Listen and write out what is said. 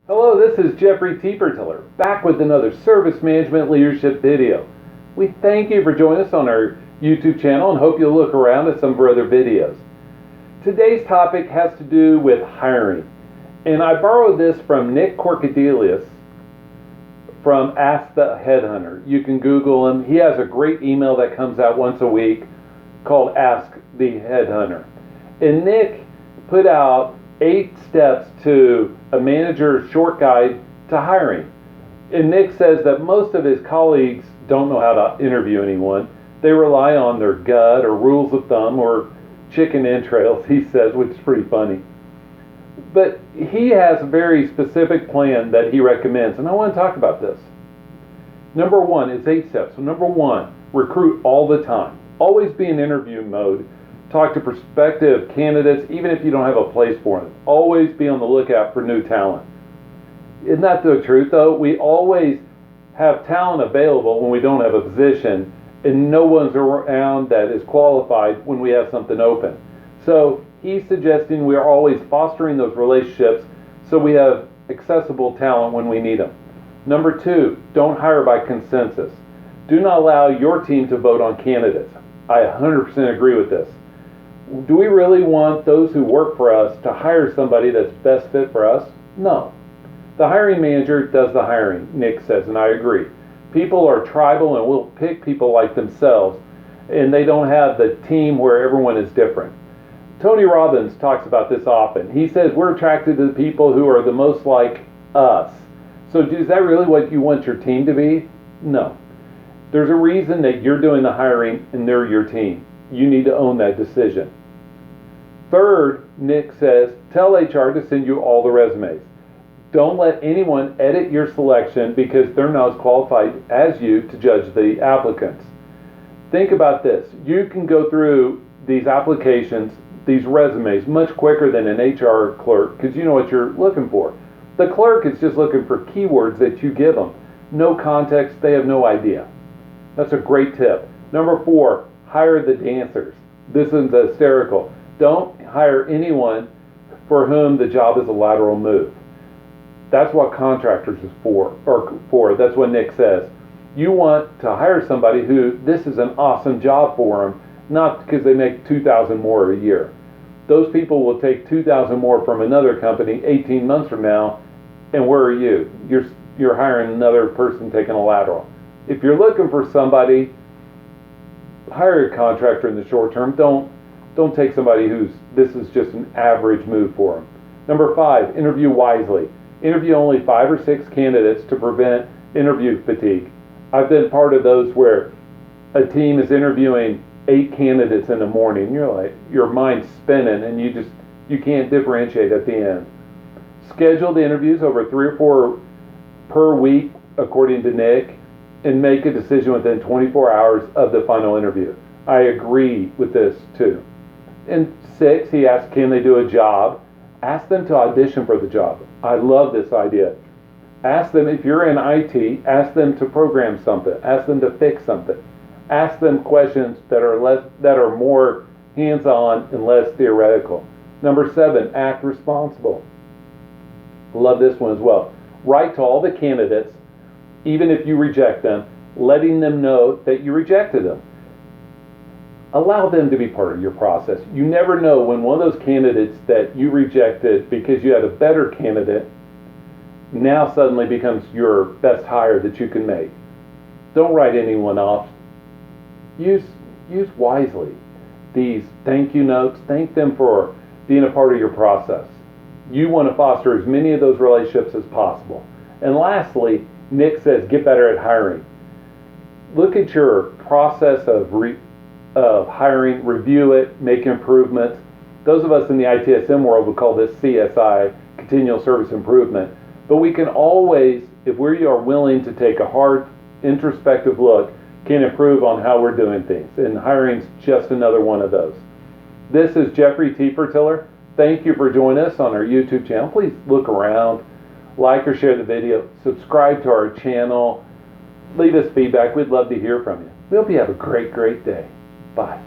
Hello, this is Jeffrey Tiepertiller, back with another service management leadership video. We thank you for joining us on our YouTube channel and hope you'll look around at some of our other videos. Today's topic has to do with hiring, and I borrowed this from Nick Corcadelius from Ask the Headhunter. You can Google him. He has a great email that comes out once a week called Ask the Headhunter. And Nick put out 8 steps to a manager's short guide to hiring. And Nick says that most of his colleagues don't know how to interview anyone. They rely on their gut or rules of thumb or chicken entrails, he says, which is pretty funny. But he has a very specific plan that he recommends, and I want to talk about this. Number one, it's 8 steps. So number one, recruit all the time. Always be in interview mode. Talk to prospective candidates, even if you don't have a place for them. Always be on the lookout for new talent. Isn't that the truth, though? We always have talent available when we don't have a position, and no one's around that is qualified when we have something open. So he's suggesting we are always fostering those relationships so we have accessible talent when we need them. Number two, don't hire by consensus. Do not allow your team to vote on candidates. I 100% agree with this. Do we really want those who work for us to hire somebody that's best fit for us? No. The hiring manager does the hiring, Nick says, and I agree. People are tribal and will pick people like themselves, and they don't have the team where everyone is different. Tony Robbins talks about this often. He says we're attracted to the people who are the most like us. So is that really what you want your team to be? No. There's a reason that you're doing the hiring and they're your team. You need to own that decision. Third, Nick says, tell HR to send you all the resumes. Don't let anyone edit your selection because they're not as qualified as you to judge the applicants. Think about this. You can go through these applications, these resumes, much quicker than an HR clerk because you know what you're looking for. The clerk is just looking for keywords that you give them. No context, they have no idea. That's a great tip. Number 4, hire the dancers. This is hysterical. Don't hire anyone for whom the job is a lateral move. That's what contractors is for. That's what Nick says. You want to hire somebody who this is an awesome job for them, not because they make $2,000 more a year. Those people will take $2,000 more from another company 18 months from now, and where are you? You're hiring another person taking a lateral. If you're looking for somebody, hire a contractor in the short term. Don't take somebody this is just an average move for them. Number 5, interview wisely. Interview only 5 or 6 candidates to prevent interview fatigue. I've been part of those where a team is interviewing 8 candidates in the morning. You're like, your mind's spinning and you can't differentiate at the end. Schedule the interviews over 3 or 4 per week, according to Nick, and make a decision within 24 hours of the final interview. I agree with this too. And 6, he asks, can they do a job? Ask them to audition for the job. I love this idea. Ask them, if you're in IT, ask them to program something. Ask them to fix something. Ask them questions that are more hands-on and less theoretical. Number 7, act responsible. Love this one as well. Write to all the candidates, even if you reject them, letting them know that you rejected them. Allow them to be part of your process. You never know when one of those candidates that you rejected because you had a better candidate now suddenly becomes your best hire that you can make. Don't write anyone off. Use wisely these thank you notes. Thank them for being a part of your process. You want to foster as many of those relationships as possible. And lastly, Nick says get better at hiring. Look at your process of hiring, review it, make improvements. Those of us in the ITSM world would call this CSI, continual service improvement. But we can always, if we are willing to take a hard introspective look, can improve on how we're doing things. And hiring's just another one of those. This is Jeffrey Tiepertiller. Thank you for joining us on our YouTube channel. Please look around, like or share the video, subscribe to our channel, leave us feedback. We'd love to hear from you. We hope you have a great, great day. Bye.